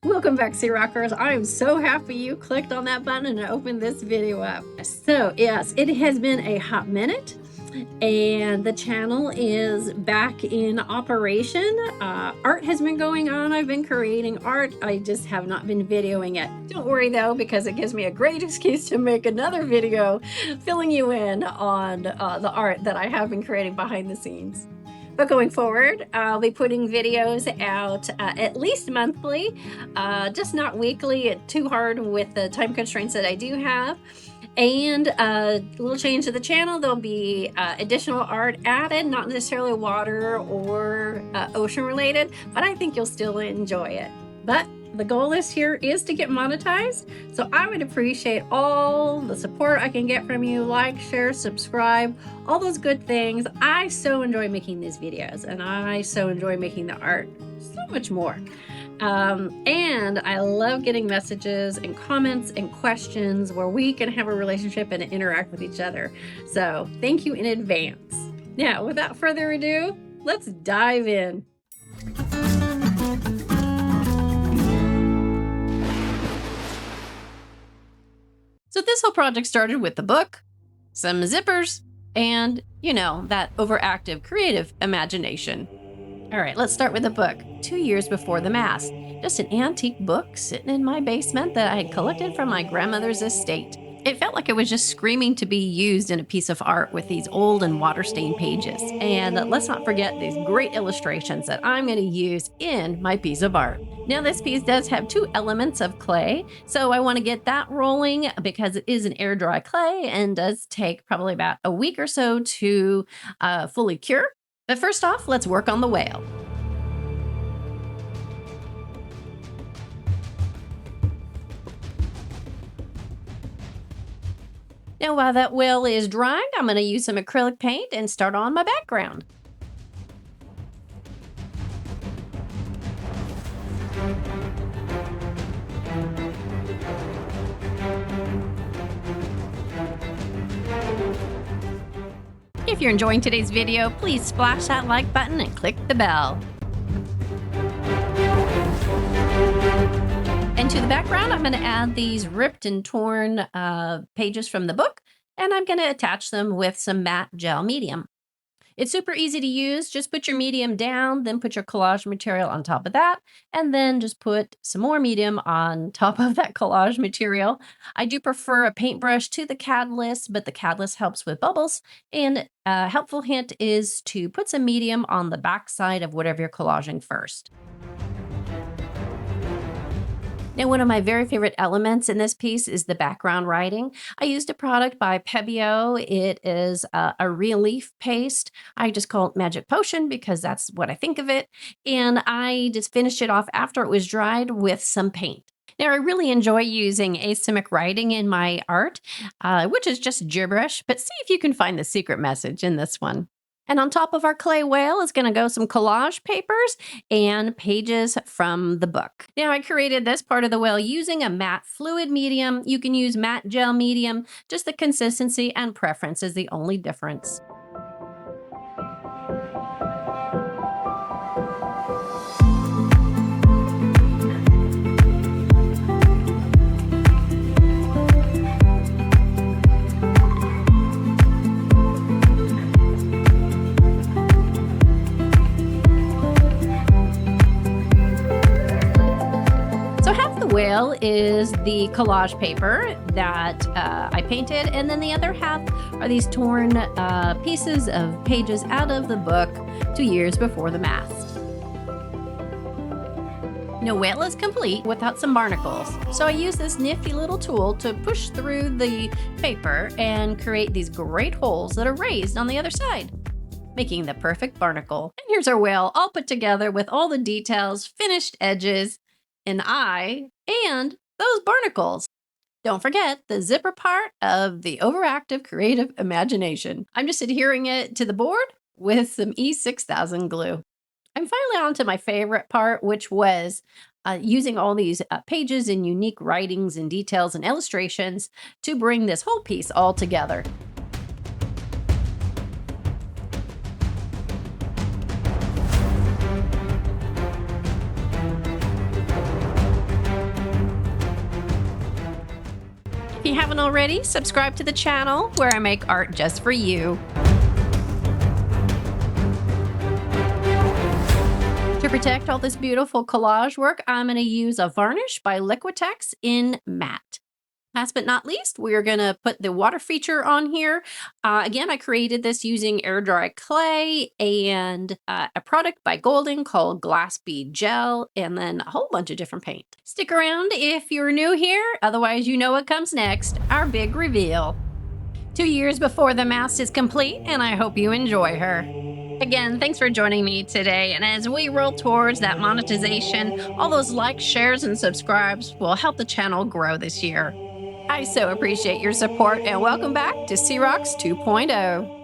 Welcome back, SeaRockers. I am so happy you clicked on that button and opened this video up. So yes, it has been a hot minute and the channel is back in operation. Art has been going on. I've been creating art. I just have not been videoing it. Don't worry though, because it gives me a great excuse to make another video filling you in on the art that I have been creating behind the scenes. But going forward, I'll be putting videos out at least monthly, just not weekly. It's too hard with the time constraints that I do have. And a little change to the channel, there'll be additional art added, not necessarily water or ocean related, but I think you'll still enjoy it. But the goal is here is to get monetized. So I would appreciate all the support I can get from you. Like, share, subscribe, all those good things. I so enjoy making these videos and I so enjoy making the art so much more. And I love getting messages and comments and questions where we can have a relationship and interact with each other. So thank you in advance. Now, without further ado, let's dive in. So this whole project started with the book, some zippers, and, you know, that overactive creative imagination. All right, let's start with the book. 2 years before the mast. Just an antique book sitting in my basement that I had collected from my grandmother's estate. It felt like it was just screaming to be used in a piece of art with these old and water-stained pages. And let's not forget these great illustrations that I'm going to use in my piece of art. Now, this piece does have 2 elements of clay, so I want to get that rolling because it is an air dry clay and does take probably about a week or so to fully cure. But first off, let's work on the whale. Now, while that whale is drying, I'm going to use some acrylic paint and start on my background. If you're enjoying today's video, please splash that like button and click the bell. And to the background, I'm going to add these ripped and torn pages from the book, and I'm going to attach them with some matte gel medium. It's super easy to use. Just put your medium down, then put your collage material on top of that, and then just put some more medium on top of that collage material. I do prefer a paintbrush to the catalyst, but the catalyst helps with bubbles. And a helpful hint is to put some medium on the back side of whatever you're collaging first. Now, one of my very favorite elements in this piece is the background writing. I used a product by Pebeo. It is a relief paste. I just call it Magic Potion because that's what I think of it. And I just finished it off after it was dried with some paint. Now, I really enjoy using asymmetric writing in my art, which is just gibberish, but see if you can find the secret message in this one. And on top of our clay whale is going to go some collage papers and pages from the book. Now, I created this part of the whale using a matte fluid medium. You can use matte gel medium. Just the consistency and preference is the only difference. Whale is the collage paper that I painted, and then the other half are these torn pieces of pages out of the book 2 years before the mast. No whale is complete without some barnacles, so I use this nifty little tool to push through the paper and create these great holes that are raised on the other side, making the perfect barnacle. And here's our whale all put together with all the details, finished edges, an eye, and those barnacles. Don't forget the zipper part of the overactive creative imagination. I'm just adhering it to the board with some E6000 glue. I'm finally on to my favorite part, which was using all these pages and unique writings and details and illustrations to bring this whole piece all together. you haven't already, subscribe to the channel where I make art just for you. To protect all this beautiful collage work, I'm going to use a varnish by Liquitex in matte. Last but not least, we're going to put the water feature on here. Again, I created this using air dry clay and a product by Golden called Glass Bead Gel, and then a whole bunch of different paint. Stick around if you're new here, otherwise you know what comes next, our big reveal. 2 years before the mask is complete, and I hope you enjoy her. Again, thanks for joining me today. And as we roll towards that monetization, all those likes, shares, and subscribes will help the channel grow this year. I so appreciate your support, and welcome back to SeaRoxx 2.0.